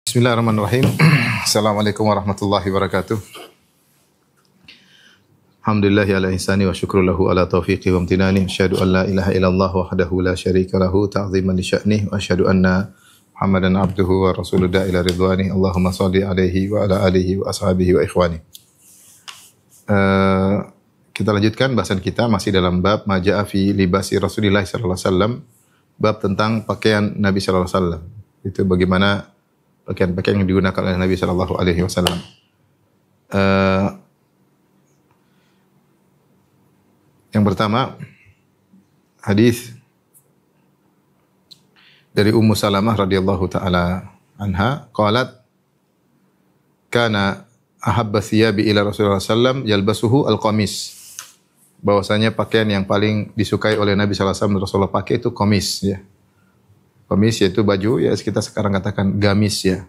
Bismillahirrahmanirrahim. Assalamualaikum warahmatullahi wabarakatuh. Alhamdulillahi ala ihsani wa syukru lahu ala taufiqi wa amtinani. Asyhadu an la ilaha illallah wahdahu la syarika lahu ta'ziman li sya'nih wa asyhadu anna Muhammadan abduhu wa rasuluhu ila ridwani. Allahumma shalli alaihi wa ala alihi wa ashabihi wa ikhwani. Kita lanjutkan bahasan kita masih dalam bab maja'a fi libasi Rasulillah sallallahu alaihi wasallam, bab tentang pakaian Nabi sallallahu alaihi wasallam. Itu bagaimana pakaian-pakaian yang digunakan oleh Nabi sallallahu alaihi wasallam. Yang pertama, hadis dari Ummu Salamah radhiyallahu taala anha, qalat kana ahabba thiyabi ila Rasulullah sallam yalbasuhu al-qamis. Bahwasanya pakaian yang paling disukai oleh Nabi sallallahu alaihi wasallam Rasulullah pakai itu qamis ya. Qamis yaitu baju ya, kita sekarang katakan gamis ya.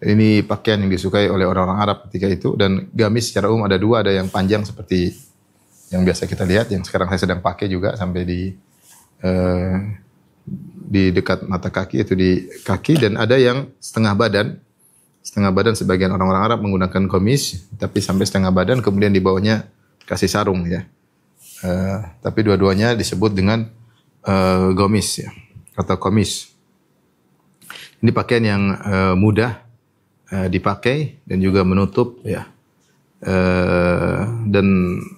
Ini pakaian yang disukai oleh orang-orang Arab ketika itu, dan gamis secara umum ada dua, ada yang panjang seperti yang biasa kita lihat, yang sekarang saya sedang pakai juga sampai di dekat mata kaki, itu di kaki, dan ada yang setengah badan. Setengah badan sebagian orang-orang Arab menggunakan qamis, tapi sampai setengah badan, kemudian di bawahnya kasih sarung ya. Tapi dua-duanya disebut dengan gomis ya, atau komis. Ini pakaian yang mudah dipakai dan juga menutup ya. Dan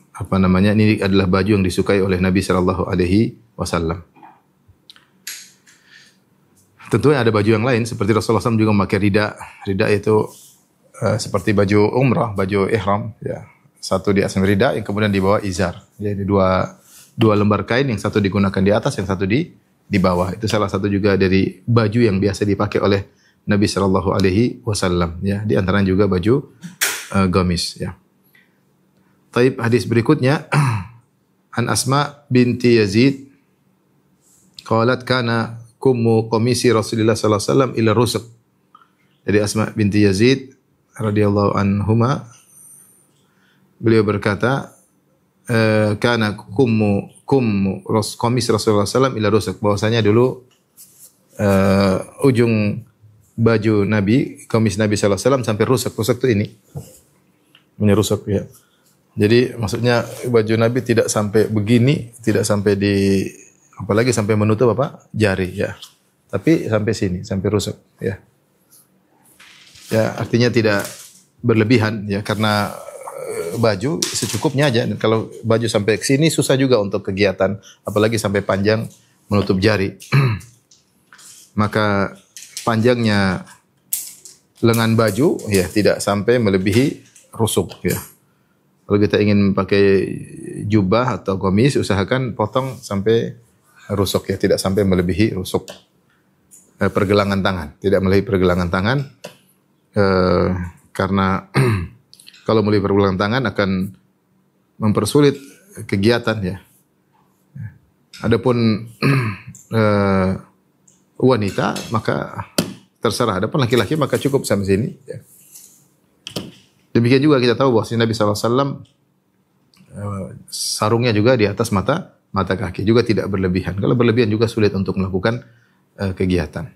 apa namanya, ini adalah baju yang disukai oleh Nabi sallallahu alaihi wasallam. Tentunya ada baju yang lain seperti Rasulullah SAW juga memakai rida. Rida itu seperti baju umrah, baju ihram ya. Satu di atas rida, yang kemudian di bawah izar. Jadi dua lembar kain, yang satu digunakan di atas, yang satu di bawah. Itu salah satu juga dari baju yang biasa dipakai oleh Nabi sallallahu alaihi wasallam ya. Di antaranya juga baju gamis ya. Taib, hadis berikutnya an Asma binti Yazid qalat kana kummu qamisi Rasulillah sallallahu alaihi wasallam ila rusuk. Dari Asma binti Yazid radhiyallahu anhuma, beliau berkata kana kummu qamis Rasulullah sallallahu ila rusuk, bahwasanya dulu ujung baju Nabi, qamis Nabi sallallahu alaihi wasallam sampai rusuk. Rusuk itu ini. Ini rusuk ya. Jadi maksudnya baju Nabi tidak sampai begini, tidak sampai apalagi sampai menutup jari ya. Tapi sampai sini, sampai rusuk ya. Ya, artinya tidak berlebihan ya, karena baju secukupnya aja. Dan kalau baju sampai ke sini susah juga untuk kegiatan, apalagi sampai panjang menutup jari. Maka panjangnya lengan baju ya tidak sampai melebihi rusuk ya. Kalau kita ingin pakai jubah atau gamis, usahakan potong sampai rusuk ya, tidak sampai melebihi rusuk. Pergelangan tangan, tidak melebihi pergelangan tangan, karena kalau melebihi pergelangan tangan akan mempersulit kegiatan ya. Adapun wanita maka terserah. Adapun laki-laki maka cukup sampai sini ya. Demikian juga kita tahu bahwa Nabi SAW sarungnya juga di atas mata kaki, juga tidak berlebihan. Kalau berlebihan juga sulit untuk melakukan kegiatan.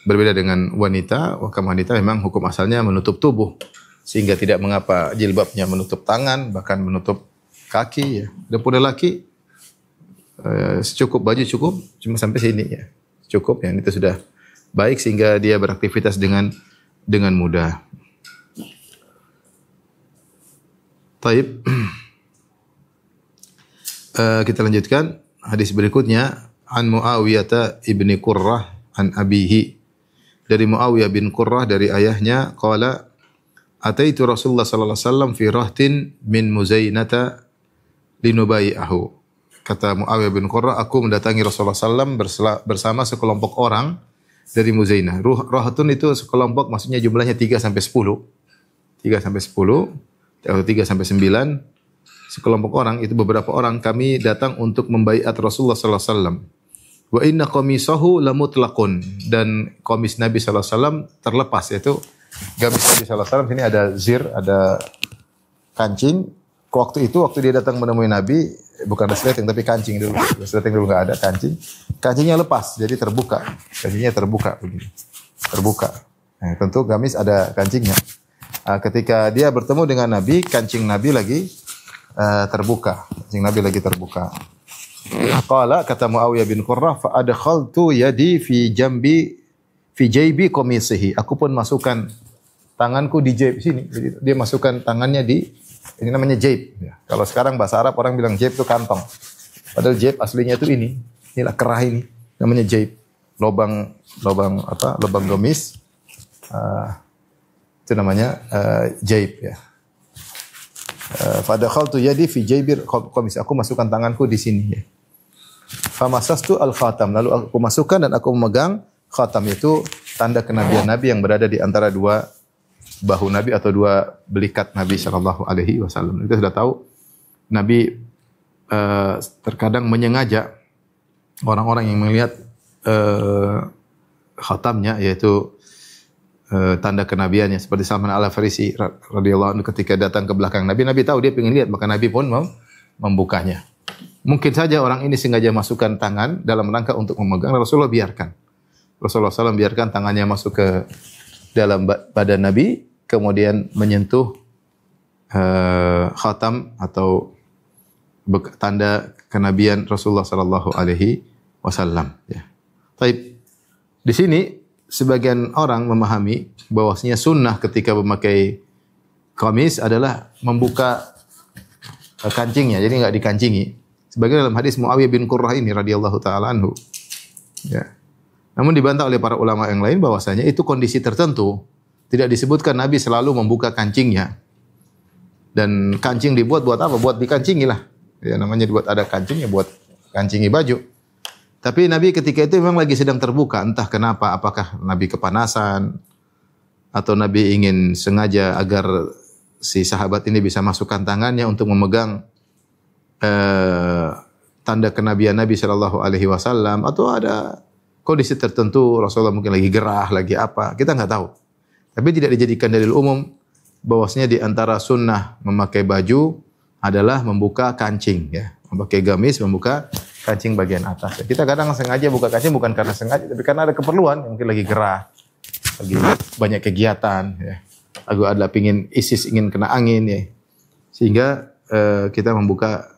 Berbeda dengan wanita, wanita memang hukum asalnya menutup tubuh, sehingga tidak mengapa jilbabnya menutup tangan, bahkan menutup kaki ya. Adapun lelaki secukup baju cukup, cuma sampai sini ya. Cukup ya, itu sudah baik sehingga dia beraktivitas dengan mudah. Taib. Kita lanjutkan hadis berikutnya, an Muawiyah ibni Qurrah an abihi, dari Muawiyah bin Qurrah dari ayahnya, qala ataitu Rasulullah sallallahu alaihi wasallam fi rahtin min Muzainata linubai'ahu. Kata Muawiyah bin Qurrah, aku mendatangi Rasulullah sallallahu alaihi wasallam bersama sekelompok orang dari Muzainah. Rahatun itu sekelompok, maksudnya jumlahnya 3 sampai 10. 3 sampai 10 atau 3 sampai 9. Sekelompok orang itu, beberapa orang kami datang untuk membaiat Rasulullah sallallahu alaihi wasallam. Wa inna qamisahu lamutlaqun, dan qamis Nabi sallallahu alaihi wasallam terlepas, yaitu gamis Nabi sallallahu alaihi wasallam ini ada zir, ada kancing. Waktu dia datang menemui Nabi, bukan resleting tapi kancing dulu. Resleting dulu enggak ada, kancing. Kancingnya lepas, jadi terbuka. Kancingnya terbuka begini. terbuka. Nah, tentu gamis ada kancingnya. Ketika dia bertemu dengan Nabi, kancing Nabi lagi terbuka. Kancing Nabi lagi terbuka. Qala kata Muawiyah bin Qurrah fa adkhaltu yadi fi jaybi qamisihi. Aku pun masukkan tanganku di jaib sini. Jadi dia masukkan tangannya di ini namanya jaib. Ya. Kalau sekarang bahasa Arab orang bilang jaib itu kantong. Padahal jaib aslinya itu ini. Inilah kerah ini namanya jaib. Lubang gamis. Itu namanya jaib ya. Fadakhaltu yadi fi jaybir qamis. Aku masukkan tanganku di sini ya. Famasastu al-khatam. Lalu aku masukkan dan aku memegang khatam, itu tanda kenabian Nabi yang berada di antara dua bahu Nabi atau dua belikat Nabi sallallahu alaihi wasallam. Kita sudah tahu Nabi terkadang menyengaja orang-orang yang melihat khatamnya, yaitu tanda kenabiannya, seperti Salman Al-Farisi radhiyallahu anhu ketika datang ke belakang Nabi, Nabi tahu dia ingin lihat, maka Nabi pun membukanya. Mungkin saja orang ini sengaja masukkan tangan dalam rangka untuk memegang, Rasulullah biarkan. Rasulullah SAW biarkan tangannya masuk ke dalam badan Nabi, kemudian menyentuh khatam atau tanda kenabian Rasulullah sallallahu alaihi wasallam ya. Taib. Di sini sebagian orang memahami bahwasanya sunnah ketika memakai kamis adalah membuka kancingnya, jadi enggak dikancingi. Sebagian dalam hadis Muawiyah bin Qurrah ini radhiyallahu taala anhu. Ya. Namun dibantah oleh para ulama yang lain bahwasanya itu kondisi tertentu. Tidak disebutkan Nabi selalu membuka kancingnya. Dan kancing dibuat buat apa? Buat dikancingi lah. Ya, namanya dibuat ada kancingnya buat kancingi baju. Tapi Nabi ketika itu memang lagi sedang terbuka, entah kenapa, apakah Nabi kepanasan atau Nabi ingin sengaja agar si sahabat ini bisa masukkan tangannya untuk memegang tanda kenabian Nabi sallallahu alaihi wasallam, atau ada kondisi tertentu Rasulullah mungkin lagi gerah, lagi apa, kita enggak tahu. Tapi tidak dijadikan dalil umum bahwasanya di antara sunnah memakai baju adalah membuka kancing ya, memakai gamis, membuka kancing bagian atas. Kita kadang sengaja buka kancing bukan karena sengaja, tapi karena ada keperluan, mungkin lagi gerah, lagi banyak kegiatan ya. Aku ada ingin kena angin ya. Sehingga kita membuka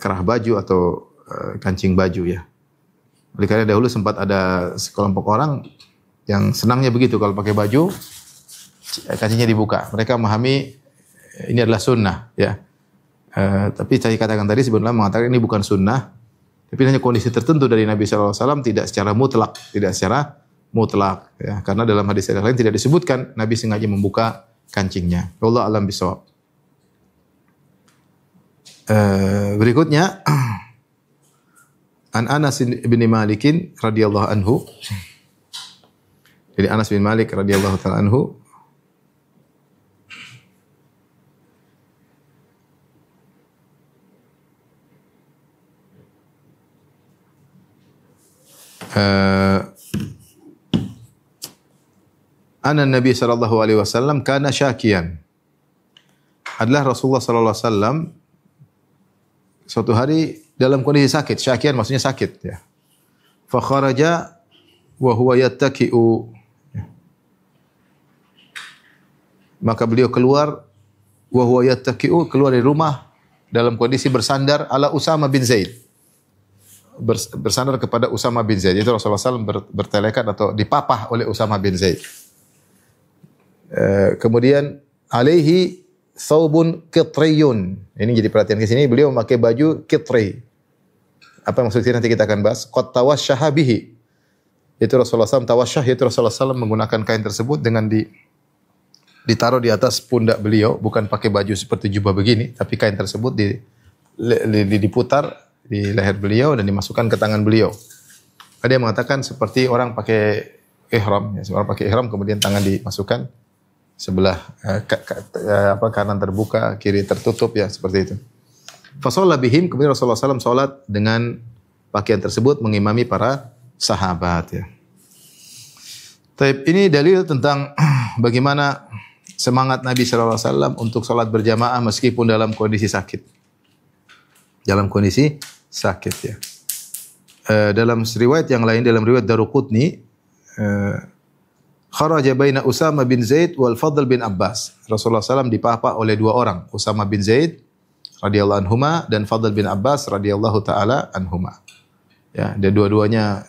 kerah baju atau kancing baju ya. Oleh karena dahulu sempat ada sekelompok orang yang senangnya begitu, kalau pakai baju kancingnya dibuka. Mereka memahami ini adalah sunnah ya. Tapi saya katakan tadi sebenarnya mengatakan ini bukan sunnah, tapi hanya kondisi tertentu dari Nabi sallallahu alaihi wasallam, tidak secara mutlak ya. Karena dalam hadis yang lain tidak disebutkan Nabi sengaja membuka kancingnya. Wallahu a'lam bishawab. Berikutnya An Anas bin Malik radhiyallahu anhu. Jadi Anas bin Malik radhiyallahu taala anhu Anna Nabi sallallahu alaihi wasallam kana syakian. Adalah Rasulullah sallallahu alaihi wasallam suatu hari dalam kondisi sakit. Syakian maksudnya sakit ya. Fa kharaja wa huwa yattaki'u. Maka beliau keluar wa huwa yattaki'u, keluar dari rumah dalam kondisi bersandar ala Usama bin Zaid. Bersandar kepada Usama bin Zaid. Itu Rasulullah SAW bertelekat atau dipapah oleh Usama bin Zaid. Kemudian alaihi thawbun qitriyun. Ini jadi perhatian ke sini, beliau memakai baju qitri. Apa maksudnya nanti kita akan bahas. Qad tawashshaha bihi. Itu Rasulullah SAW tawasyah, yaitu Rasulullah SAW menggunakan kain tersebut dengan ditaruh di atas pundak beliau, bukan pakai baju seperti jubah begini, tapi kain tersebut diputar di leher beliau dan dimasukkan ke tangan beliau. Ada yang mengatakan seperti orang pakai ihram, ya, orang pakai ihram kemudian tangan dimasukkan sebelah kanan terbuka, kiri tertutup ya, seperti itu. Fa shalla bihim, kemudian Rasulullah SAW salat dengan pakaian tersebut mengimami para sahabat ya. Taib, ini dalil tentang bagaimana semangat Nabi sallallahu alaihi wasallam untuk salat berjamaah meskipun dalam kondisi sakit. Dalam kondisi sakit ya. Dalam riwayat yang lain, dalam riwayat Daruqutni, kharaja baina Usama bin Zaid wal Fadl bin Abbas. Rasulullah SAW dipapa oleh dua orang, Usama bin Zaid radhiyallahu anhuma dan Fadl bin Abbas radhiyallahu taala anhuma. Ya, dan dua-duanya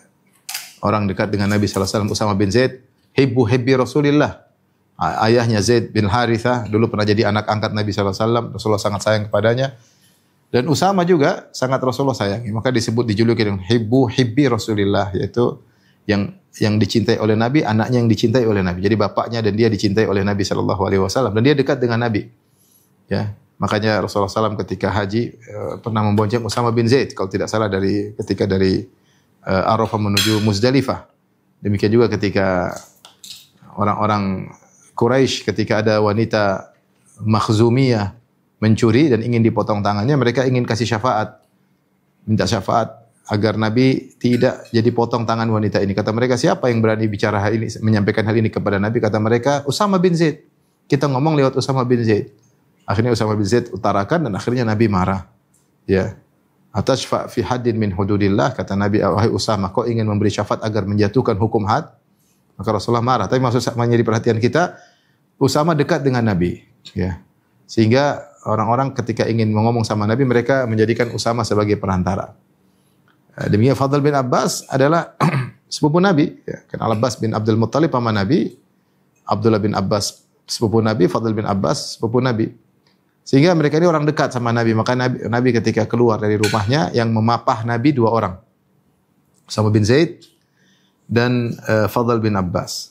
orang dekat dengan Nabi sallallahu alaihi wasallam. Usama bin Zaid hibbi Rasulillah. Ayahnya Zaid bin Harithah dulu pernah jadi anak angkat Nabi sallallahu alaihi wasallam. Rasulullah sangat sayang kepadanya. Dan Usama juga sangat Rasulullah sayangi. Maka dijuluki dengan hibbi Rasulillah, yaitu yang dicintai oleh Nabi, anaknya yang dicintai oleh Nabi. Jadi bapaknya dan dia dicintai oleh Nabi sallallahu alaihi wasallam dan dia dekat dengan Nabi. Ya, makanya Rasulullah SAW ketika haji pernah membonceng Usama bin Zaid kalau tidak salah ketika dari Arafah menuju Muzdalifah. Demikian juga ketika orang-orang Quraisy ketika ada wanita Makhzumiyah mencuri dan ingin dipotong tangannya, mereka ingin kasih syafaat. Minta syafaat agar Nabi tidak jadi potong tangan wanita ini. Kata mereka, siapa yang berani bicara hal ini, menyampaikan hal ini kepada Nabi? Kata mereka, Usama bin Zaid. Kita ngomong lewat Usama bin Zaid. Akhirnya Usama bin Zaid utarakan dan akhirnya Nabi marah. Ya. Atashfa fi haddin min hududillah, kata Nabi, wahai Usama, kau ingin memberi syafaat agar menjatuhkan hukum had? Maka Rasulullah marah. Tapi maksud menjadi perhatian kita, Usama dekat dengan Nabi. Ya. Sehingga orang-orang ketika ingin ngomong sama Nabi, mereka menjadikan Usama sebagai perantara. Demikian Fadl bin Abbas adalah sepupu Nabi. Ya. Kan Al-Abbas bin Abdul Muttalib sama Nabi, Abdullah bin Abbas sepupu Nabi, Fadl bin Abbas sepupu Nabi. Sehingga mereka ini orang dekat sama Nabi. Maka Nabi ketika keluar dari rumahnya, yang memapah Nabi dua orang. Usama bin Zaid dan Fadl bin Abbas.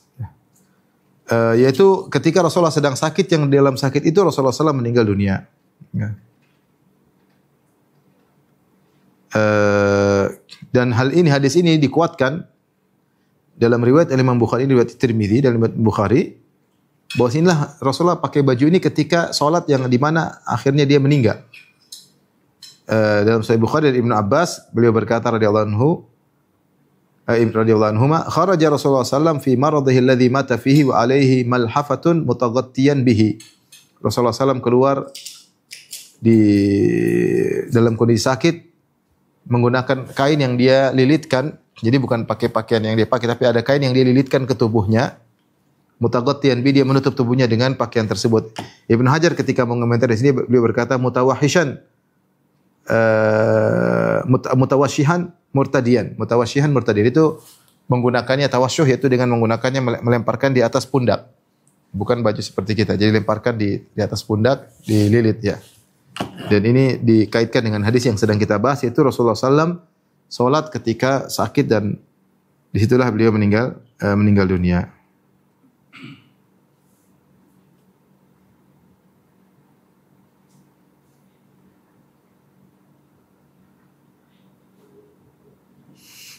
Yaitu ketika Rasulullah sedang sakit, yang dalam sakit itu Rasulullah SAW meninggal dunia. Ya. Dan hadis ini dikuatkan dalam riwayat Imam Bukhari, riwayat Tirmidzi dan riwayat Bukhari, bahwa inilah Rasulullah pakai baju ini ketika sholat yang di mana akhirnya dia meninggal. Dalam Sahih Bukhari dari Ibnu Abbas, beliau berkata radhiyallahu anhuma, kharaja Rasulullah sallam fi maradhihi alladhi mata fihi wa alaihi malhafatun mutaghattiyan bihi. Rasulullah sallam keluar dalam kondisi sakit menggunakan kain yang dia lilitkan. Jadi bukan pakai pakaian yang dia pakai, tapi ada kain yang dia lilitkan ke tubuhnya. Mutaghattiyan bihi, dia menutup tubuhnya dengan pakaian tersebut. Ibnu Hajar ketika mengomentari di sini beliau berkata mutawashihan murtadian itu menggunakannya tawasyuh, yaitu dengan menggunakannya melemparkan di atas pundak, bukan baju seperti kita, jadi lemparkan di atas pundak, dililit ya. Dan ini dikaitkan dengan hadis yang sedang kita bahas, yaitu Rasulullah SAW sholat ketika sakit dan disitulah beliau meninggal dunia.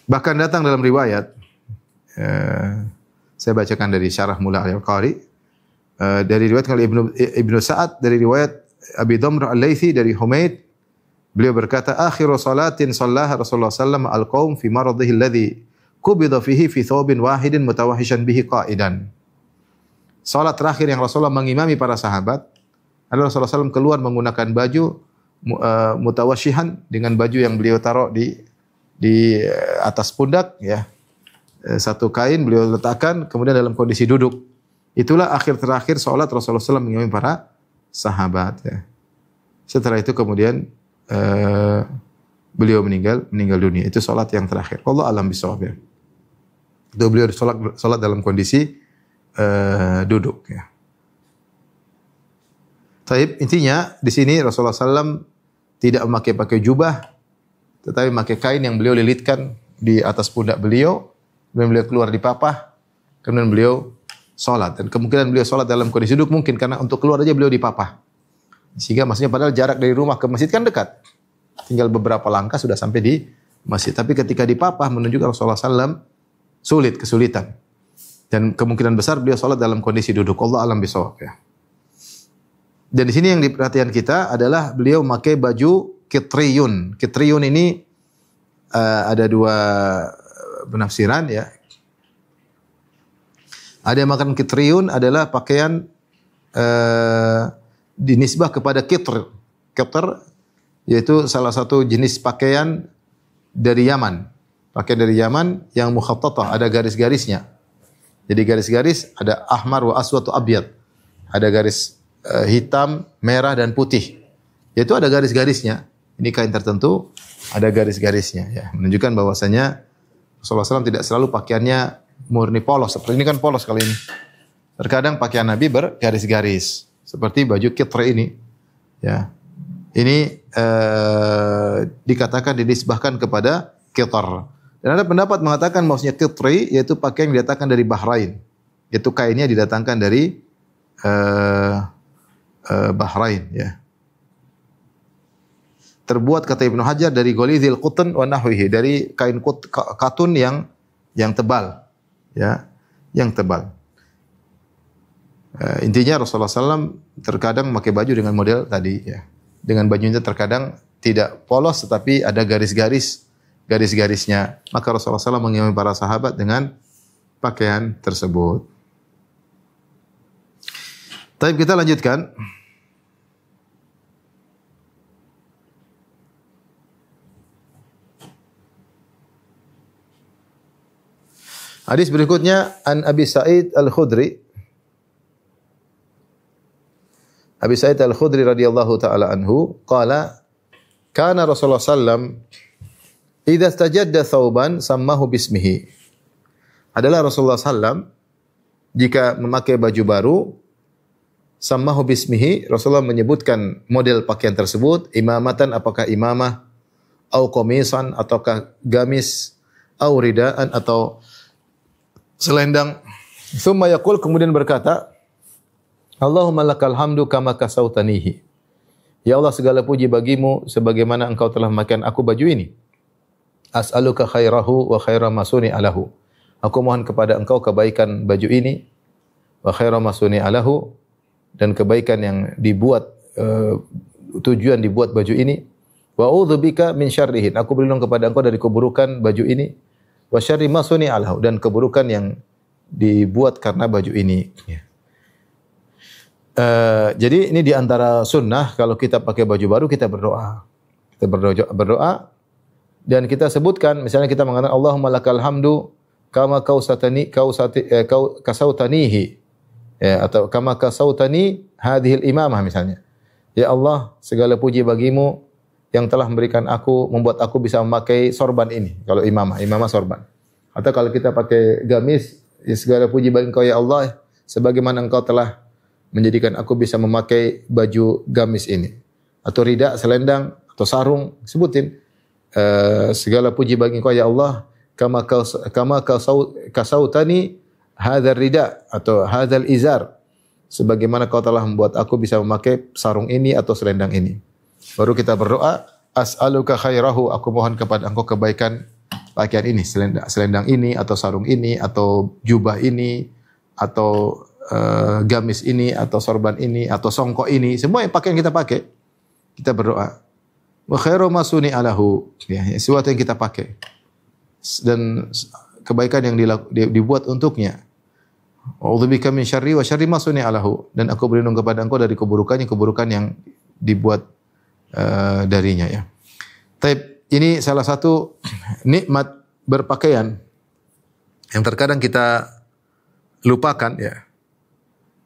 Bahkan datang dalam riwayat, saya bacakan dari Syarah Mula Al-Qari, dari riwayat Ibnu Sa'ad, dari riwayat Abi Dhamr Al-Laythi dari Humaid, beliau berkata, akhiru salatin sallaha Rasulullah sallallahu alaihi wasallam al-qaum fi maradhihi alladhi qubida fihi fi thawbin wahidin mutawahishan bihi qa'idan. Salat terakhir yang Rasulullah mengimami para sahabat adalah Rasulullah SAW keluar menggunakan baju mutawashihan, dengan baju yang beliau taruh di atas pundak ya. Satu kain beliau letakkan, kemudian dalam kondisi duduk. Itulah akhir terakhir salat Rasulullah SAW mengimami para sahabat ya. Setelah itu kemudian beliau meninggal dunia. Itu salat yang terakhir. Allah alam bisawab ya. Itu beliau salat dalam kondisi duduk ya. Taib, intinya di sini Rasulullah SAW tidak memakai jubah, tetapi memakai kain yang beliau lilitkan di atas pundak beliau, kemudian beliau keluar di papah, kemudian beliau sholat. Dan kemungkinan beliau sholat dalam kondisi duduk mungkin karena untuk keluar aja beliau di papah. Sehingga maksudnya padahal jarak dari rumah ke masjid kan dekat. Tinggal beberapa langkah sudah sampai di masjid. Tapi ketika di papah menunjukkan Rasulullah SAW kesulitan. Dan kemungkinan besar beliau sholat dalam kondisi duduk. Allah alam bisawab ya. Dan di sini yang diperhatikan kita adalah beliau memakai baju kitriyun. Kitriyun ini ada dua penafsiran ya. Ada yang makan kitriyun adalah pakaian dinisbah kepada kitr. Kitr yaitu salah satu jenis pakaian dari Yaman. Pakaian dari Yaman yang mukhattatah, ada garis-garisnya. Jadi garis-garis ada ahmar wa aswad wa abyad. Ada garis hitam, merah dan putih. Yaitu ada garis-garisnya. Ini kain tertentu ada garis-garisnya ya. Menunjukkan bahwasanya Rasulullah SAW tidak selalu pakaiannya murni polos. Seperti ini kan polos kali ini. Terkadang pakaian Nabi bergaris-garis. Seperti baju kitri ini. Ya. Ini dikatakan dinisbahkan kepada kitar. Dan ada pendapat mengatakan bahwasanya kitri yaitu pakaian yang didatangkan dari Bahrain. Yaitu kainnya didatangkan dari Bahrain ya. Terbuat kata Ibnu Hajar dari golizil qutn wa nahwihi, dari kain katun yang tebal ya, yang tebal. Intinya Rasulullah SAW terkadang memakai baju dengan model tadi ya. Dengan bajunya terkadang tidak polos tetapi ada garis-garisnya. Maka Rasulullah SAW mengimami para sahabat dengan pakaian tersebut. Tapi kita lanjutkan. Hadis berikutnya an Abi Sa'id Al-Khudri. Abi Sa'id Al-Khudri radhiyallahu taala anhu qala kana Rasulullah sallam idza istajadda thawban sammahu bismihi. Adalah Rasulullah sallam jika memakai baju baru sammahu bismihi, Rasulullah menyebutkan model pakaian tersebut, imamatan apakah imamah, au qamisan ataukah gamis, au ridaan atau selendang. Tsumma yaqul, kemudian berkata, Allahumma lakal hamdu kama kasautanihi. Ya Allah, segala puji bagimu sebagaimana engkau telah memakai aku baju ini. As'aluka khairahu wa khaira ma alahu. Aku mohon kepada engkau kebaikan baju ini wa khaira ma alahu, dan kebaikan yang dibuat tujuan dibuat baju ini. Wa a'udzubika min syarrihi. Aku berlindung kepada engkau dari keburukan baju ini. Wa syarri ma alahu, dan keburukan yang dibuat karena baju ini. Ya. Jadi ini diantara sunnah kalau kita pakai baju baru kita berdoa. Kita berdoa dan kita sebutkan, misalnya kita mengatakan Allahumma lakal hamdu kama kasautanihi. Ya, atau kama kasautani hadhil imamah misalnya. Ya Allah, segala puji bagimu yang telah memberikan aku, membuat aku bisa memakai sorban ini. Kalau imamah sorban. Atau kalau kita pakai gamis, ya segala puji bagi engkau ya Allah, sebagaimana engkau telah menjadikan aku bisa memakai baju gamis ini. Atau rida, selendang, atau sarung, sebutin. Segala puji bagi engkau ya Allah, kama kasautani hadzal rida atau hadzal izar, sebagaimana kau telah membuat aku bisa memakai sarung ini atau selendang ini. Baru kita berdoa, as'aluka khairahu, aku mohon kepada engkau kebaikan pakaian ini, selendang ini atau sarung ini atau jubah ini atau gamis ini atau sorban ini atau songkok ini, semua yang pakaian kita pakai, kita berdoa. Wa khairu ma alahu, ya, sesuatu yang kita pakai dan kebaikan yang dibuat untuknya. A'udzubika min syarri wa syarri ma alahu, dan aku berlindung kepada engkau dari keburukan yang dibuat darinya ya. Taib, ini salah satu nikmat berpakaian yang terkadang kita lupakan ya.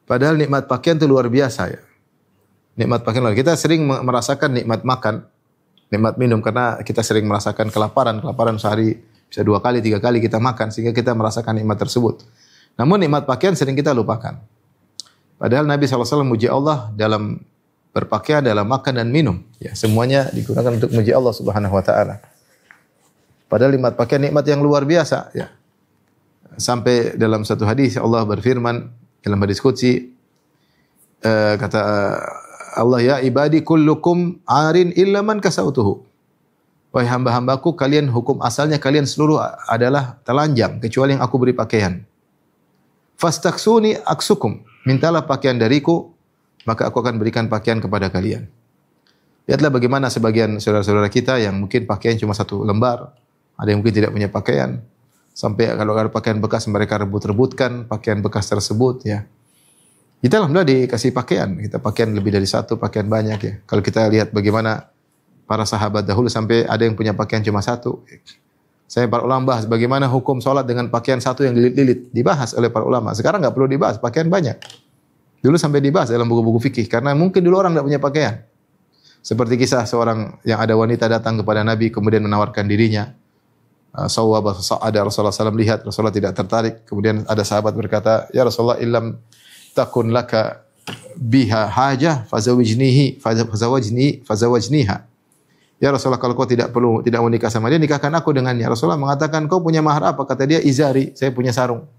Padahal nikmat pakaian itu luar biasa ya. Nikmat pakaian luar. Kita sering merasakan nikmat makan, nikmat minum karena kita sering merasakan kelaparan sehari bisa 2 kali, 3 kali kita makan sehingga kita merasakan nikmat tersebut. Namun nikmat pakaian sering kita lupakan. Padahal Nabi SAW memuji Allah dalam berpakaian, dalam makan dan minum. Ya, semuanya digunakan untuk memuji Allah Subhanahu Wa Taala. Padahal nikmat pakaian nikmat yang luar biasa. Ya. Sampai dalam satu hadis Allah berfirman dalam hadis qudsi, kata Allah, ya ibadi kullukum arin illa man kasautuhu. Wahai hamba-hambaku, kalian hukum asalnya kalian seluruh adalah telanjang kecuali yang aku beri pakaian. Fastaksuni aksukum, mintalah pakaian dariku, maka aku akan berikan pakaian kepada kalian. Lihatlah bagaimana sebagian saudara-saudara kita yang mungkin pakaian cuma 1 lembar, ada yang mungkin tidak punya pakaian, sampai kalau ada pakaian bekas mereka rebut-rebutkan pakaian bekas tersebut ya. Kita alhamdulillah dikasih pakaian, kita pakaian lebih dari 1, pakaian banyak ya. Kalau kita lihat bagaimana para sahabat dahulu sampai ada yang punya pakaian cuma 1. Saya para ulama bahas bagaimana hukum sholat dengan pakaian satu yang dililit-lilit. Dibahas oleh para ulama. Sekarang nggak perlu dibahas, pakaian banyak. Dulu sampai dibahas dalam buku-buku fikih. Karena mungkin dulu orang nggak punya pakaian. Seperti kisah seorang yang ada wanita datang kepada Nabi kemudian menawarkan dirinya. Sawwaba ada Rasulullah SAW lihat, Rasulullah tidak tertarik. Kemudian ada sahabat berkata, "Ya Rasulullah, illam takun laka biha hajah fazawajniha." Ya Rasulullah, kalau kau tidak mau nikah sama dia, nikahkan aku dengannya. Rasulullah mengatakan, "Kau punya mahar apa?" Kata dia, "Izari, saya punya sarung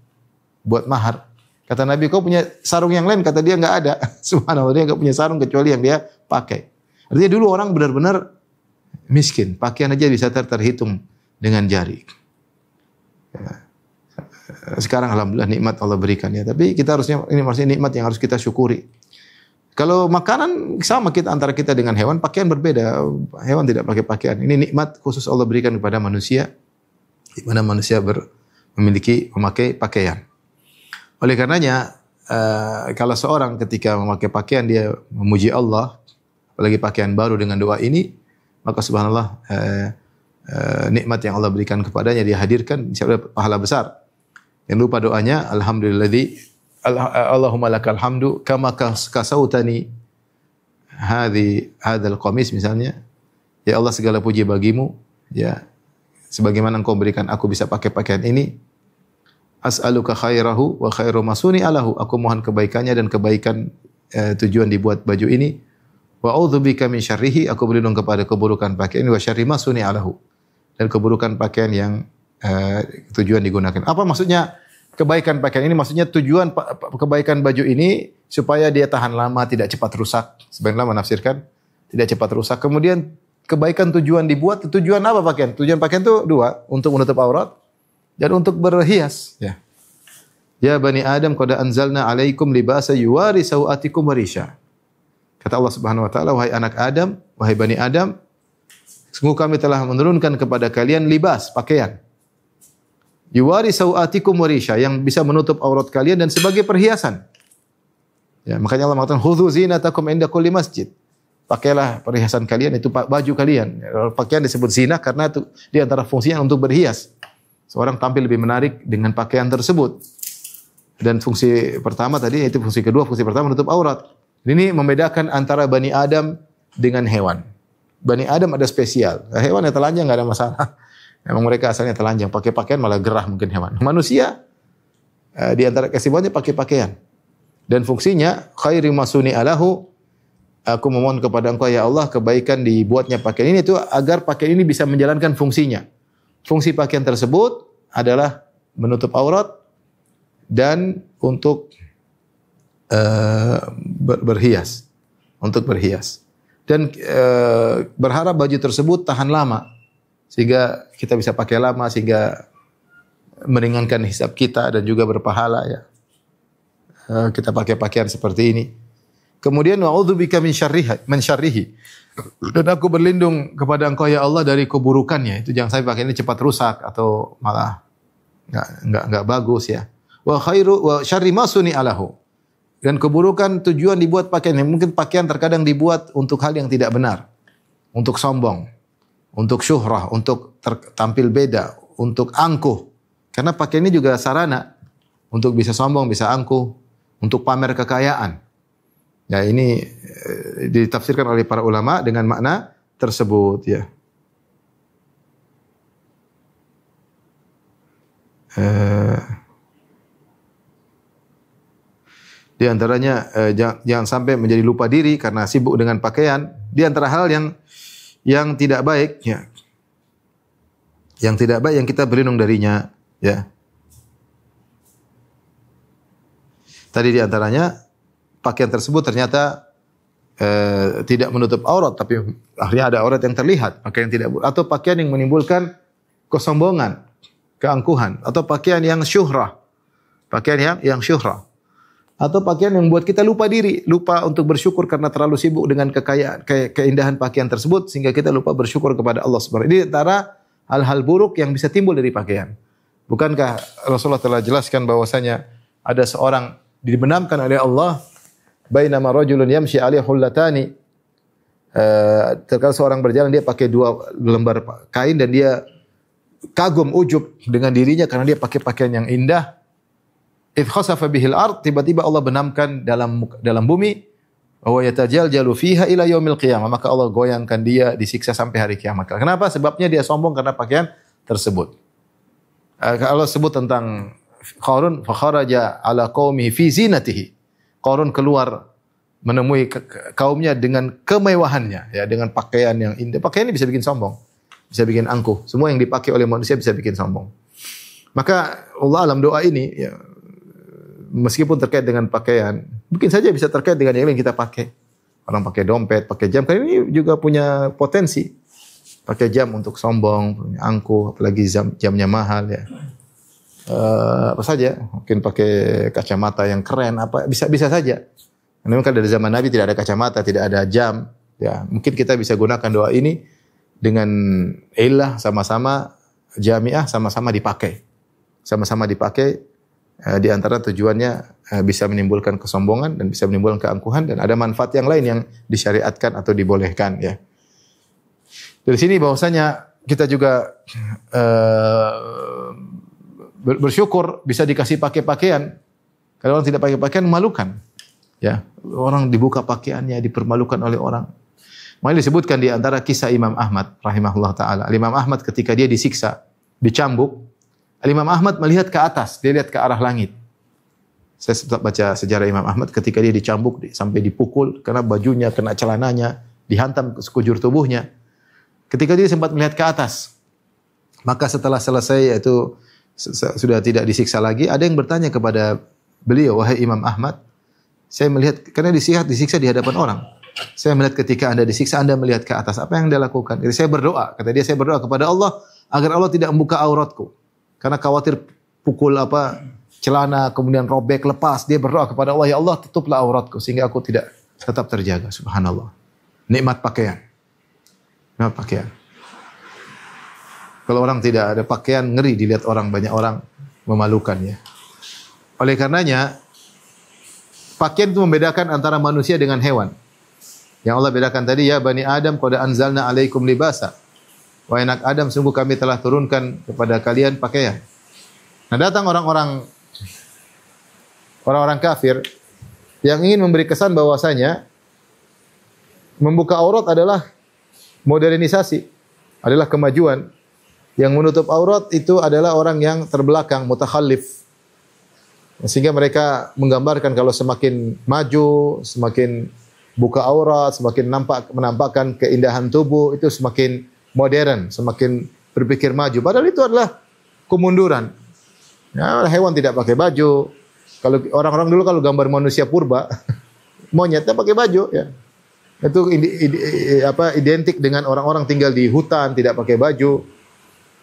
buat mahar." Kata Nabi, "Kau punya sarung yang lain?" Kata dia, "Enggak ada." Subhanallah, dia enggak punya sarung kecuali yang dia pakai. Artinya dulu orang benar-benar miskin, pakaian aja bisa terhitung dengan jari. Ya. Sekarang alhamdulillah nikmat Allah berikan ya, tapi kita harusnya ini maksudnya nikmat yang harus kita syukuri. Kalau makanan sama antara kita dengan hewan, pakaian berbeda. Hewan tidak pakai pakaian. Ini nikmat khusus Allah berikan kepada manusia, di mana manusia memakai pakaian. Oleh karenanya, kalau seorang ketika memakai pakaian dia memuji Allah, apalagi pakaian baru dengan doa ini, maka subhanallah nikmat yang Allah berikan kepadanya dia hadirkan, insyaallah pahala besar. Yang lupa doanya, alhamdulilladzi Allahumma lakal hamdu kama kasautani hadzal qamis misalnya. Ya Allah, segala puji bagimu ya, sebagaimana Engkau berikan aku bisa pakai pakaian ini. As'aluka khairahu wa khairu masuni alahu. Aku mohon kebaikannya dan kebaikan tujuan dibuat baju ini. Wa a'udzubika min syarrihi. Aku berlindung kepada keburukan pakaian ini wa syarri masuni alahu. Dan keburukan pakaian yang tujuan digunakan. Apa maksudnya kebaikan pakaian ini? Maksudnya tujuan kebaikan baju ini supaya dia tahan lama, tidak cepat rusak. Sebenarnya menafsirkan tidak cepat rusak. Kemudian kebaikan tujuan dibuat, tujuan apa pakaian? Tujuan pakaian itu dua, untuk menutup aurat dan untuk berhias. Ya, ya Bani Adam, qad anzalna alaikum libasa yuwari sawatikum warisha. Kata Allah Subhanahu wa taala, wahai anak Adam, wahai Bani Adam, sungguh kami telah menurunkan kepada kalian libas, pakaian. Yuwari sawatikum warisha, yang bisa menutup aurat kalian dan sebagai perhiasan. Ya, makanya Allah mengatakan khudzu zinatakum inda kulli masjid. Pakailah perhiasan kalian, itu baju kalian. Pakaian disebut zina karena itu di antara fungsinya untuk berhias. Seorang tampil lebih menarik dengan pakaian tersebut. Dan fungsi pertama tadi, itu fungsi kedua, fungsi pertama menutup aurat. Ini membedakan antara Bani Adam dengan hewan. Bani Adam ada spesial. Hewan yang telanjang enggak ada masalah. Memang mereka asalnya telanjang, pakai pakaian malah gerah mungkin hewan. Manusia di antara kesibukannya pakai pakaian. Dan fungsinya khairi masuni alahu, aku memohon kepada Engkau ya Allah kebaikan dibuatnya pakaian ini itu agar pakaian ini bisa menjalankan fungsinya. Fungsi pakaian tersebut adalah menutup aurat dan untuk berhias, untuk berhias. Dan berharap baju tersebut tahan lama. Sehingga kita bisa pakai lama, sehingga meringankan hisab kita dan juga berpahala ya. Kita pakai pakaian seperti ini. Kemudian wa'udzubika min syarrihi. Dan aku berlindung kepada Engkau ya Allah dari keburukannya. Itu jangan sampai pakaian ini cepat rusak atau malah enggak bagus ya. Wa syarri ma suni alahu. Dan keburukan tujuan dibuat pakaian. Mungkin pakaian terkadang dibuat untuk hal yang tidak benar. Untuk sombong, untuk syuhrah, untuk tampil beda, untuk angkuh. Karena pakaian ini juga sarana untuk bisa sombong, bisa angkuh, untuk pamer kekayaan. Ya, ini ditafsirkan oleh para ulama dengan makna tersebut ya. Di antaranya jangan sampai menjadi lupa diri karena sibuk dengan pakaian. Di antara hal yang tidak baik ya. Yang tidak baik yang kita berlindung darinya ya. Tadi di antaranya pakaian tersebut ternyata tidak menutup aurat tapi akhirnya ada aurat yang terlihat, pakaian tidak atau pakaian yang menimbulkan kesombongan, keangkuhan atau pakaian yang syuhrah. Pakaian yang syuhrah. Atau pakaian yang membuat kita lupa diri, lupa untuk bersyukur karena terlalu sibuk dengan kekayaan, keindahan pakaian tersebut sehingga kita lupa bersyukur kepada Allah Subhanahu wa taala. Ini antara hal-hal buruk yang bisa timbul dari pakaian. Bukankah Rasulullah telah jelaskan bahwasanya ada seorang dibenamkan oleh Allah bainama rajulun yamshi alaihi hullatani, terkadang seorang berjalan dia pakai dua lembar kain dan dia kagum ujub dengan dirinya karena dia pakai pakaian yang indah. Idh khasafa bihil ard, tiba-tiba Allah benamkan dalam bumi, wa yatajaljalu fiha ila yaumil qiyamah, maka Allah goyangkan dia, disiksa sampai hari kiamat. Kenapa? Sebabnya dia sombong karena pakaian tersebut. Kalau sebut tentang Qarun, fa kharaja ala qaumihi fi zinatihi. Qarun keluar menemui kaumnya dengan kemewahannya, ya, dengan pakaian yang indah. Pakaian ini bisa bikin sombong, bisa bikin angkuh. Semua yang dipakai oleh manusia bisa bikin sombong. Maka Allah alam doa ini, ya, meskipun terkait dengan pakaian, mungkin saja bisa terkait dengan yang lain kita pakai. Orang pakai dompet, pakai jam, kan ini juga punya potensi. Pakai jam untuk sombong, angkuh, apalagi jamnya mahal, ya. Apa saja, mungkin pakai kacamata yang keren, apa bisa saja. Memang kan dari zaman Nabi tidak ada kacamata, tidak ada jam, ya. Mungkin kita bisa gunakan doa ini dengan ilah sama-sama jamiah, sama-sama dipakai. Sama-sama dipakai, di antara tujuannya bisa menimbulkan kesombongan dan bisa menimbulkan keangkuhan, dan ada manfaat yang lain yang disyariatkan atau dibolehkan, ya. Dari sini bahwasanya kita juga bersyukur bisa dikasih pakai pakaian. Kalau orang tidak pakai pakaian memalukan. Ya, orang dibuka pakaiannya, dipermalukan oleh orang. Makanya disebutkan di antara kisah Imam Ahmad rahimahullah taala. Imam Ahmad ketika dia disiksa, dicambuk, Imam Ahmad melihat ke atas, dia lihat ke arah langit. Saya sempat baca sejarah Imam Ahmad ketika dia dicambuk sampai dipukul karena bajunya kena celananya, dihantam ke sekujur tubuhnya. Ketika dia sempat melihat ke atas, maka setelah selesai yaitu sudah tidak disiksa lagi, ada yang bertanya kepada beliau, wahai Imam Ahmad, saya melihat, karena disiksa di hadapan orang. Saya melihat ketika Anda disiksa, Anda melihat ke atas. Apa yang Anda lakukan? Jadi saya berdoa. Kata dia, saya berdoa kepada Allah agar Allah tidak membuka auratku. Karena khawatir pukul celana, kemudian robek, lepas. Dia berdoa kepada Allah, ya Allah tutuplah auratku. Sehingga aku tidak tetap terjaga. Subhanallah. Nikmat pakaian. Nikmat pakaian. Kalau orang tidak ada pakaian, ngeri dilihat orang. Banyak orang memalukan, ya. Oleh karenanya, pakaian itu membedakan antara manusia dengan hewan. Yang Allah bedakan tadi, ya Bani Adam, qad anzalna alaikum libasa. Wahai anak Adam, sungguh kami telah turunkan kepada kalian pakaian. Nah, datang orang-orang kafir yang ingin memberi kesan bahwasanya membuka aurat adalah modernisasi, adalah kemajuan. Yang menutup aurat itu adalah orang yang terbelakang, mutakhallif. Sehingga mereka menggambarkan kalau semakin maju, semakin buka aurat, semakin menampakkan keindahan tubuh, itu semakin modern, semakin berpikir maju. Padahal itu adalah kemunduran. Ya, hewan tidak pakai baju. Kalau orang-orang dulu kalau gambar manusia purba, monyetnya pakai baju, ya. Itu identik dengan orang-orang tinggal di hutan tidak pakai baju.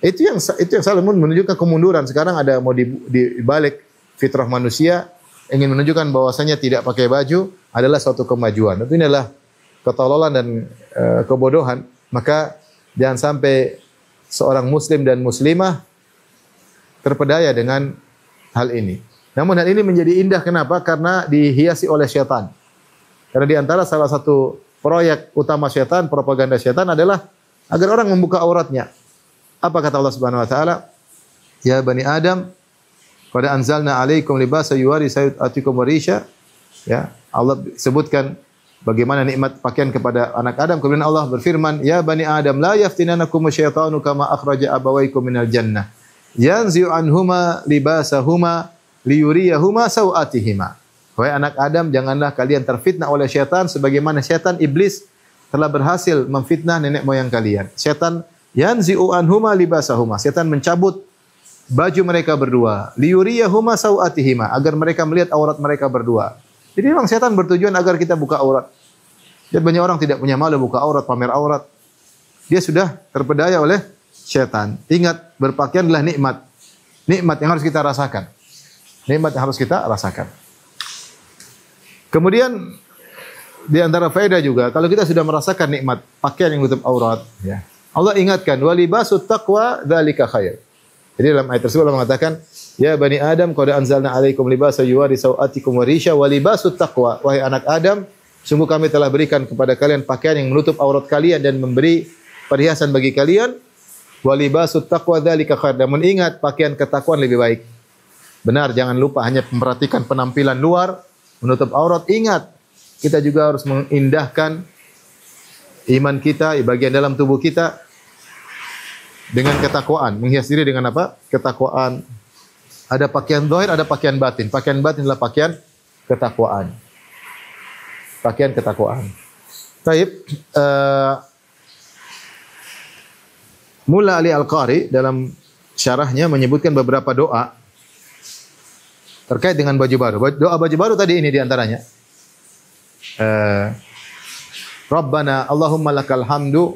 Itu yang salah menunjukkan kemunduran. Sekarang ada mau dibalik fitrah manusia ingin menunjukkan bahwasanya tidak pakai baju adalah suatu kemajuan. Tapi ini adalah ketololan dan kebodohan. Maka jangan sampai seorang muslim dan muslimah terpedaya dengan hal ini. Namun hal ini menjadi indah, kenapa? Karena dihiasi oleh syaitan. Karena di antara salah satu proyek utama syaitan, propaganda syaitan adalah agar orang membuka auratnya. Apa kata Allah Subhanahu wa taala? Ya Bani Adam, qad anzalna 'alaikum libasa yuwari sawatikum wa risha. Ya, Allah sebutkan bagaimana nikmat pakaian kepada anak Adam. Kemudian Allah berfirman, "Ya Bani Adam, la yaftinanakum asyaitanu kama akhraja abawaykum minal jannah. Yanzi'u anhuma libasahuma liyuriyahuma sawatihima." Wahai anak Adam, janganlah kalian terfitnah oleh syaitan sebagaimana syaitan iblis telah berhasil memfitnah nenek moyang kalian. Syaitan yanzi'u anhuma libasahuma. Syaitan mencabut baju mereka berdua. Liyuriyahuma sawatihima, agar mereka melihat aurat mereka berdua. Jadi memang syaitan bertujuan agar kita buka aurat. Dan banyak orang tidak punya malu buka aurat, pamer aurat. Dia sudah terpedaya oleh syaitan. Ingat, berpakaian adalah nikmat. Nikmat yang harus kita rasakan. Nikmat yang harus kita rasakan. Kemudian di antara faedah juga, kalau kita sudah merasakan nikmat pakaian yang menutup aurat, ya, Allah ingatkan, walibasut taqwa dzalika khair. Jadi dalam ayat tersebut Allah mengatakan, ya Bani Adam, qad anzalna 'alaikum libasa yuwari sawatikum wa risha walibasut taqwa. Wahai anak Adam, sungguh kami telah berikan kepada kalian pakaian yang menutup aurat kalian dan memberi perhiasan bagi kalian. wa libasut taqwa dzalika khair. Dan ingat pakaian ketakwaan lebih baik. Benar, jangan lupa hanya memperhatikan penampilan luar, menutup aurat. Ingat, kita juga harus mengindahkan iman kita, bagian dalam tubuh kita dengan ketakwaan. Menghias diri dengan apa? Ketakwaan. Ada pakaian zahir, ada pakaian batin. Pakaian batin adalah pakaian ketakwaan. Pakaian ketakwaan. Baik, Mulla Ali Al-Qari dalam syarahnya menyebutkan beberapa doa terkait dengan baju baru. Doa baju baru tadi ini diantaranya. Rabbana Allahumma lakal hamdu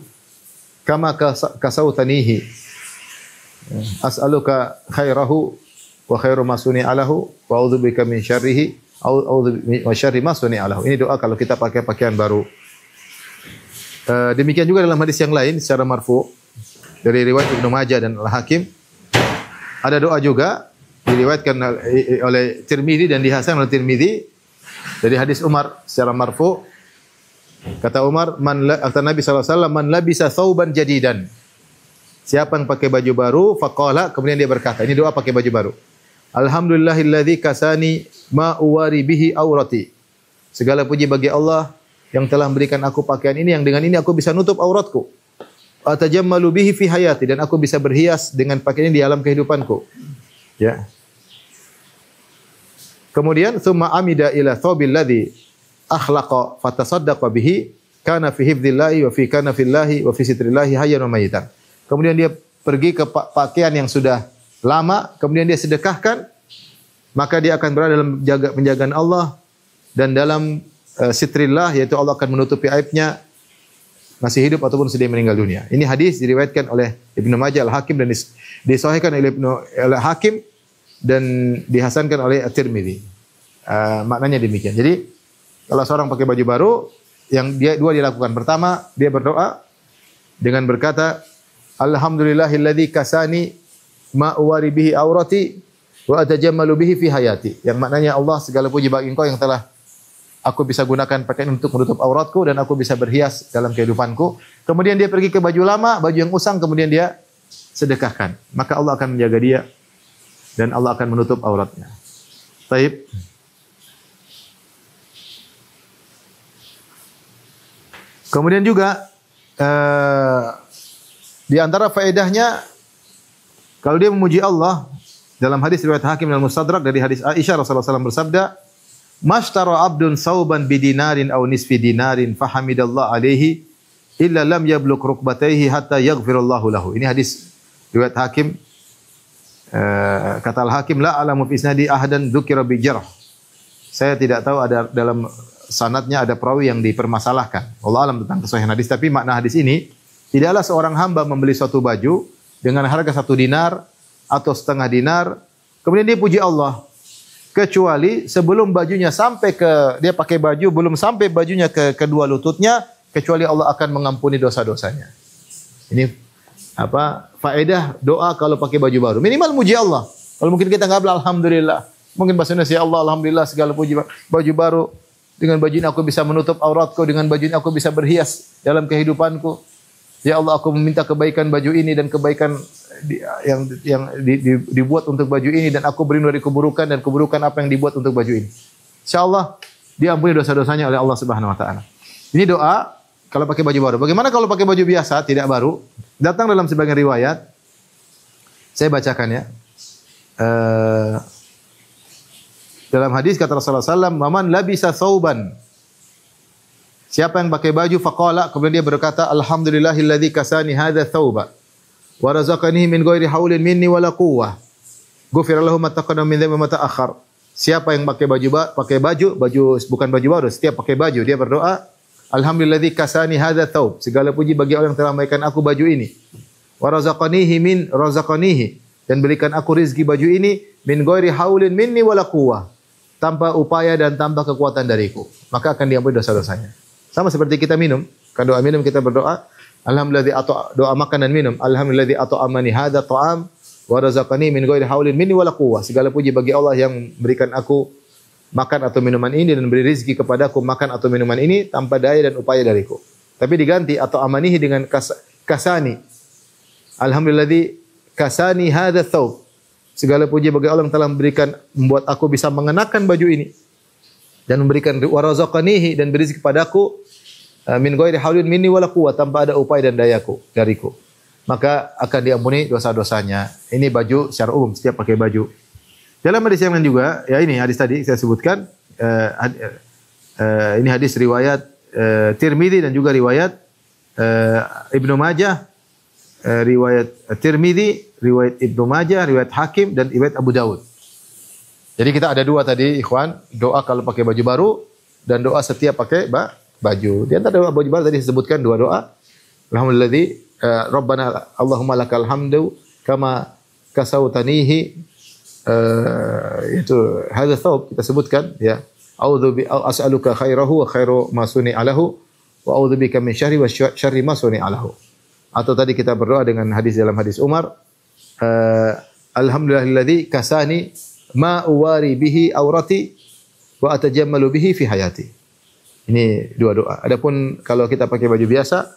kama kasautanihi. As'aluka khairahu wa khairu ma suni'alahu wa a'udzubika min syarrihi wa syarri ma suni'alahu. Ini doa kalau kita pakai pakaian baru. Demikian juga dalam hadis yang lain secara marfu dari riwayat Ibnu Majah dan Al-Hakim. Ada doa juga diriwayatkan oleh Tirmizi dan dihasankan oleh Tirmizi dari hadis Umar secara marfu. Kata Umar, kata Nabi SAW, man labisa thawban jadidan. Siapa yang pakai baju baru, faqala, kemudian dia berkata, ini doa pakai baju baru. Alhamdulillahilladzi kasani ma uwari bihi aurati. Segala puji bagi Allah yang telah memberikan aku pakaian ini, yang dengan ini aku bisa nutup auratku. Atajammalu bihi fi hayati, dan aku bisa berhias dengan pakaian ini di alam kehidupanku. Ya. Kemudian thumma amida ila thawbil ladzi akhlaqa fatasaddaqa bihi kana fi hifdzillahi wa fi kana fillahi wa fi sitrillahi hayyan wa mayitan. Kemudian dia pergi ke pakaian yang sudah lama, kemudian dia sedekahkan, maka dia akan berada dalam penjagaan Allah dan dalam sitrillah, yaitu Allah akan menutupi aibnya masih hidup ataupun sudah meninggal dunia. Ini hadis diriwayatkan oleh Ibnu Majah, Al-Hakim dan disahihkan oleh Al-Hakim dan dihasankan oleh At-Tirmizi. Maknanya demikian. Jadi kalau seorang pakai baju baru, yang dia lakukan. Pertama, dia berdoa dengan berkata, Alhamdulillahilladzi kasani ma uwari bihi aurati wa atajammalu bihi fi hayati. Yang maknanya Allah segala puji bagi Engkau yang telah aku bisa gunakan pakaian untuk menutup auratku dan aku bisa berhias dalam kehidupanku. Kemudian dia pergi ke baju lama, baju yang usang, kemudian dia sedekahkan. Maka Allah akan menjaga dia dan Allah akan menutup auratnya. Taib. Kemudian juga di antara faedahnya kalau dia memuji Allah dalam hadis riwayat Hakim dan Mustadrak dari hadis Aisyah, Rasulullah SAW bersabda, "Mashtara abdun sauban bidinarin aw nisfi dinarin fahamidallah alaihi illa lam yablugh rukbatayhi hatta yaghfirallahu lahu." Ini hadis riwayat Hakim. Kata Al-Hakim, la alamu fi isnadi ahadan dzukira bi jarh. Saya tidak tahu ada dalam sanadnya ada perawi yang dipermasalahkan. Allah alam tentang kesahihan hadis, tapi makna hadis ini, tidaklah seorang hamba membeli suatu baju dengan harga 1 dinar atau setengah dinar, kemudian dia puji Allah, kecuali sebelum bajunya sampai ke, dia pakai baju belum sampai bajunya ke kedua lututnya, kecuali Allah akan mengampuni dosa-dosanya. Ini apa faedah doa kalau pakai baju baru? Minimal muji Allah. Kalau mungkin kita nggak bilang alhamdulillah, mungkin bahasa Indonesia Allah alhamdulillah segala puji baju baru. Dengan baju ini aku bisa menutup auratku, dengan baju ini aku bisa berhias dalam kehidupanku. Ya Allah, aku meminta kebaikan baju ini dan kebaikan yang dibuat untuk baju ini, dan aku berlindung dari keburukan dan keburukan apa yang dibuat untuk baju ini. Insyaallah diampuni dosa-dosanya oleh Allah Subhanahu wa taala. Ini doa kalau pakai baju baru. Bagaimana kalau pakai baju biasa, tidak baru? Datang dalam sebagian riwayat. Saya bacakan ya. Dalam hadis kata Rasulullah SAW, "Man labisa thawban." Siapa yang pakai baju faqala, kemudian dia berkata, "Alhamdulillahilladzi kasani hadza thawba wa razaqani min ghairi haulin minni wala quwwah. Ghufira lahu ma taqaddama min dhanbi wa ma ta'akhkhar." Siapa yang pakai baju bukan baju baru, setiap pakai baju dia berdoa, "Alhamdulilladzi kasani hadza thawb." Segala puji bagi Allah yang telah memberikan aku baju ini. Wa razaqanihi min razaqanihi, dan berikan aku rezeki baju ini min ghairi haulin minni wala quwwah, tanpa upaya dan tanpa kekuatan dariku, maka akan diampuni dosa-dosanya. Sama seperti kita minum, kan doa minum kita berdoa, alhamdulilladzi doa makan dan minum, alhamdulilladzi at'amani hadza ta'am wa razaqani min ghairi haulin minni wala quwwah. Segala puji bagi Allah yang memberikan aku makan atau minuman ini dan beri rezeki kepadaku makan atau minuman ini tanpa daya dan upaya dariku. Tapi diganti atau amanihi dengan kasani. Alhamdulilladzi kasani hadza thawb. Segala puji bagi Allah yang telah membuat aku bisa mengenakan baju ini dan memberikan warazaqanihi dan berizki kepadaku min ghairi haulin minni wala quwwah, tanpa ada upaya dan dayaku dariku. Maka akan diampuni dosa-dosanya. Ini baju secara umum, setiap pakai baju. Dalam hadis yang lain juga, ya ini hadis tadi saya sebutkan, ini hadis riwayat Tirmidzi dan juga riwayat Ibnu Majah, riwayat Tirmidzi, riwayat Ibnu Majah, riwayat Hakim dan riwayat Abu Dawud. Jadi kita ada dua tadi, ikhwan, doa kalau pakai baju baru dan doa setiap pakai baju. Di antara doa baju baru tadi disebutkan dua doa. Alhamdulilladzi Rabbana Allahumma lakal hamdu kama kasautanihi, itu hadza thawb kita sebutkan ya. As'aluka khairahu wa khairu ma suni'alahu wa a'udzubika min syarri wa syarri ma suni'alahu. Atau tadi kita berdoa dengan hadis dalam hadis Umar, alhamdulillahilladzi kasani ma uwari bihi aurati wa atajammalu bihi fi hayati. Ini dua doa. Adapun kalau kita pakai baju biasa,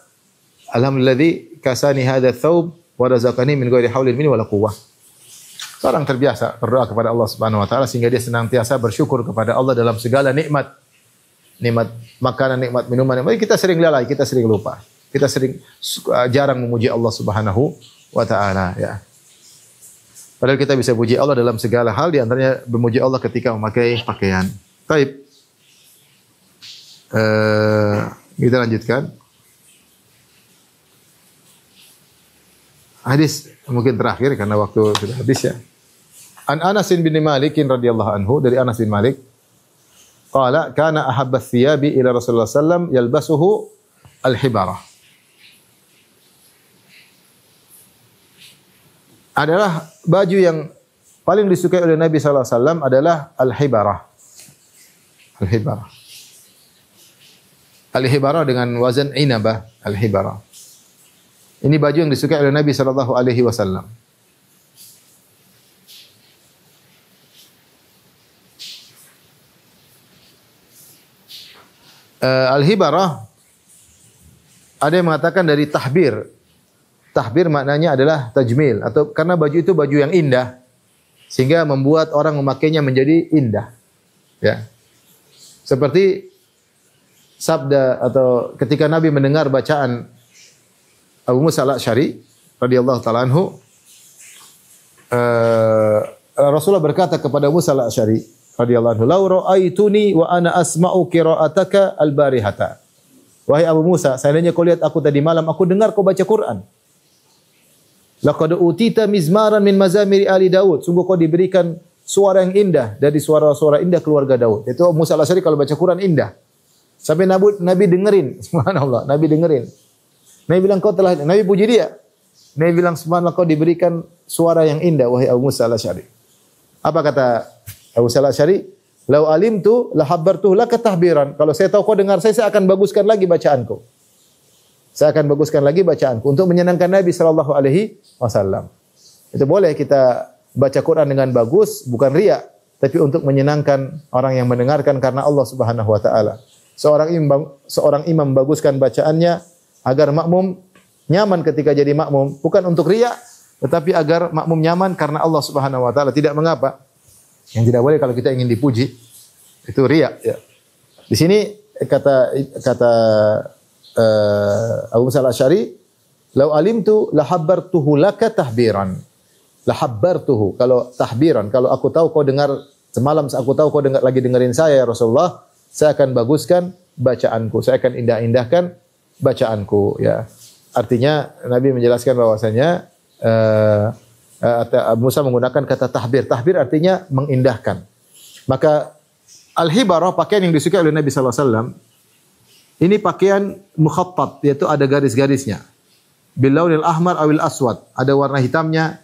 alhamdulilladzi kasani hadza thawb wa razaqani min ghairi haulin minni wala quwwah. Seorang terbiasa berdoa kepada Allah Subhanahu wa taala sehingga dia senantiasa bersyukur kepada Allah dalam segala nikmat. Nikmat makanan, nikmat minuman. Kita sering lalai, kita sering lupa. Kita sering jarang memuji Allah Subhanahu wa taala ya. Padahal kita bisa puji Allah dalam segala hal, di antaranya memuji Allah ketika memakai pakaian. Baik. Kita lanjutkan. Hadis mungkin terakhir karena waktu sudah habis ya. An Anas bin Malik radhiyallahu anhu, dari Anas bin Malik, qala kana ahabba thiyabi ila Rasulullah sallam yalbasuhu al-hibarah. Adalah baju yang paling disukai oleh Nabi sallallahu alaihi wasallam adalah al-hibarah. Al-hibarah. Al-hibarah dengan wazan inabah, al-hibarah. Ini baju yang disukai oleh Nabi sallallahu alaihi wasallam. Al-hibarah ada yang mengatakan dari tahbir. Tahbir maknanya adalah tajmil, atau karena baju itu baju yang indah sehingga membuat orang memakainya menjadi indah. Ya. Seperti sabda atau ketika Nabi mendengar bacaan Abu Musa al-Asy'ari radhiyallahu taala anhu, Rasulullah berkata kepada Musa al-Asy'ari radhiyallahu anhu, "Lau ra'aituni wa ana asma'u qira'ataka al-barihata." Wahai Abu Musa, seandainya kau lihat aku tadi malam, aku dengar kau baca Quran. Laqad utita mizmaran min mazamiri ali Daud. Sungguh kau diberikan suara yang indah dari suara-suara indah keluarga Daud. Itu Abu Musa al-Asy'ari kalau baca Quran indah. Sampai Nabi dengerin, subhanallah, Nabi dengerin. Nabi bilang Nabi puji dia. Nabi bilang subhanallah kau diberikan suara yang indah wahai Abu Musa al-Asy'ari. Apa kata Abu Musa al-Asy'ari? Lau alimtu la habbartuhu laka tahbiran. Kalau saya tahu kau dengar saya akan baguskan lagi bacaanku. Saya akan baguskan lagi bacaanku untuk menyenangkan Nabi sallallahu alaihi wasallam. Itu boleh kita baca Quran dengan bagus, bukan riya, tapi untuk menyenangkan orang yang mendengarkan karena Allah Subhanahu wa taala. Seorang imam baguskan bacaannya agar makmum nyaman ketika jadi makmum, bukan untuk riya, tetapi agar makmum nyaman karena Allah Subhanahu wa taala. Tidak mengapa. Yang tidak boleh kalau kita ingin dipuji itu riya ya. Di sini kata Abu Musa al-Asy'ari, "Lau alimtu la habbartuhu laka tahbiran." La habbartuhu, kalau tahbiran, kalau aku tahu kau dengar semalam, aku tahu kau lagi dengerin saya ya Rasulullah, saya akan baguskan bacaanku, saya akan indah-indahkan bacaanku ya. Artinya Nabi menjelaskan bahwasanya Abu Musa menggunakan kata tahbir. Tahbir artinya mengindahkan. Maka al-hibarah, pakaian yang disukai oleh Nabi sallallahu alaihi wasallam, ini pakaian mukhattat, yaitu ada garis-garisnya. Bil launil ahmar awil aswad, ada warna hitamnya,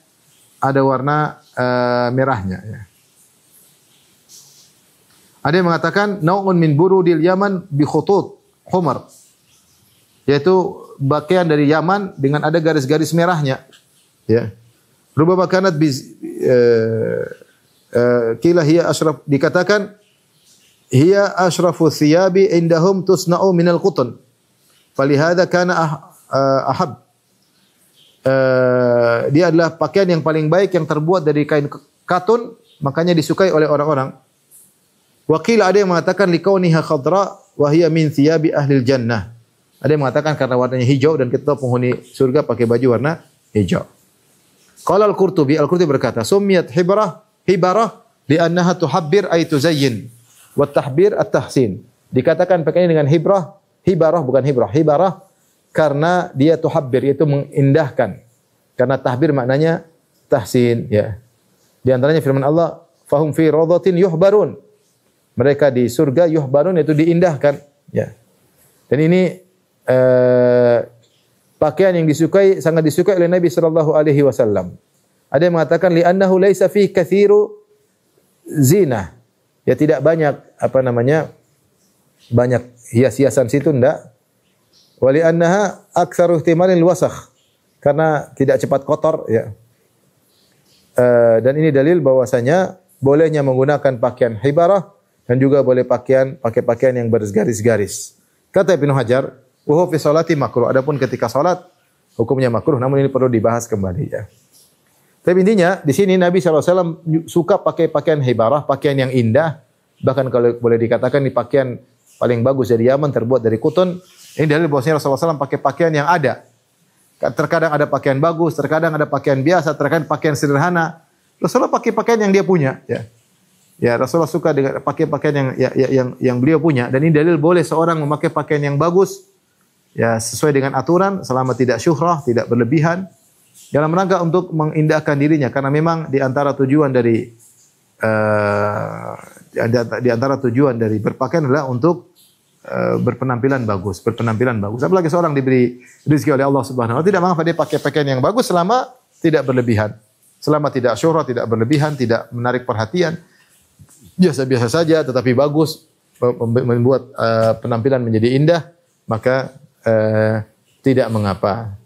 ada warna merahnya ya. Ada yang mengatakan nau'un min burudil Yaman bi khutut humar, yaitu pakaian dari Yaman dengan ada garis-garis merahnya ya. Rubama kanat kila hiya ashraf, dikatakan hiya ashrafu thiyabi indahum tusna'u minal qutn. Falihada kana ahab. dia adalah pakaian yang paling baik yang terbuat dari kain katun, makanya disukai oleh orang-orang. Wakil ada yang mengatakan likauniha khadra wa hiya min thiyabi ahlil jannah. Ada yang mengatakan karena warnanya hijau dan kita tahu penghuni surga pakai baju warna hijau. Qala Al-Qurtubi berkata, "Summiyat hibarah li'annaha tuhabbir ay tuzayyin wa tahbir at-tahsin." Dikatakan pakaian dengan hibarah bukan hibarah karena dia tuhabbir itu mengindahkan. Karena tahbir maknanya tahsin, ya. Di antaranya firman Allah, "Fahum fi rawdatin yuhbarun." Mereka di surga yuhbarun itu diindahkan, ya. Dan ini pakaian yang sangat disukai oleh Nabi sallallahu alaihi wasallam. Ada yang mengatakan li'annahu laisa fihi katsiru zina. Ya tidak banyak banyak hias-hiasan situ enggak. Wa li'annaha aktsaru ihtimalil wasakh. Karena tidak cepat kotor, ya. Dan ini dalil bahwasanya bolehnya menggunakan pakaian hibarah dan juga boleh pakai pakaian yang bergaris-garis. Kata Ibnu Hajar, wa fi sholati makruh. Adapun ketika salat hukumnya makruh, namun ini perlu dibahas kembali, ya. Tapi intinya di sini Nabi SAW suka pakai pakaian hibarah, pakaian yang indah. Bahkan kalau boleh dikatakan ini pakaian paling bagus dari Yaman, terbuat dari kutun. Ini dalil bahwasanya Rasulullah SAW pakai pakaian yang ada. Terkadang ada pakaian bagus, terkadang ada pakaian biasa, terkadang pakaian sederhana. Rasulullah pakai pakaian yang dia punya, ya. Ya, Rasulullah suka dengan pakai pakaian yang beliau punya, dan ini dalil boleh seorang memakai pakaian yang bagus, ya, sesuai dengan aturan selama tidak syuhrah, tidak berlebihan, dalam rangka untuk mengindahkan dirinya, karena memang di antara tujuan dari berpakaian adalah untuk berpenampilan bagus. Apalagi seorang diberi rezeki oleh Allah Subhanahu wa taala, tidak mengapa dia pakai pakaian yang bagus selama tidak berlebihan. Selama tidak syuhrah, tidak berlebihan, tidak menarik perhatian. Biasa-biasa saja tetapi bagus, membuat penampilan menjadi indah, maka tidak mengapa.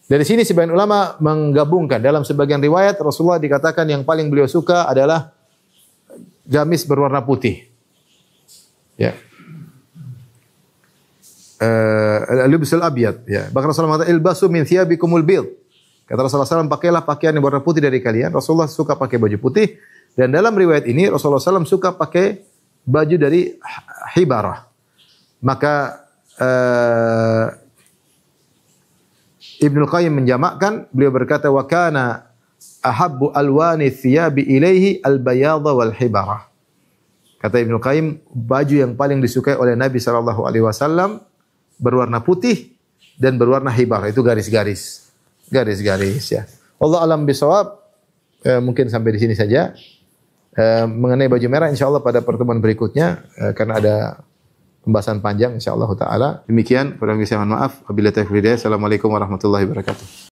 Dari sini sebagian ulama menggabungkan dalam sebagian riwayat Rasulullah dikatakan yang paling beliau suka adalah gamis berwarna putih. Ya. Al-libsul abyad, ya. Bahkan Rasulullah mengatakan ilbasu min thiyabikumul bid. Kata Rasulullah SAW, pakailah pakaian yang berwarna putih dari kalian. Rasulullah suka pakai baju putih, dan dalam riwayat ini Rasulullah SAW suka pakai baju dari hibarah. Maka Ibnu Qayyim menjamakkan, beliau berkata wa kana ahabbu alwani thiyabi ilaihi albayadha wal hibarah. Kata Ibnu Qayyim, baju yang paling disukai oleh Nabi sallallahu alaihi wasallam berwarna putih dan berwarna hibarah, itu garis-garis. Garis-garis, ya. Wallahu alam bisawab. Mungkin sampai di sini saja. Mengenai baju merah insyaallah pada pertemuan berikutnya, karena ada pembahasan panjang insyaallah taala. Demikian, kurang lebih saya mohon maaf. Wabillahi taufiq hidayah. Assalamualaikum warahmatullahi wabarakatuh.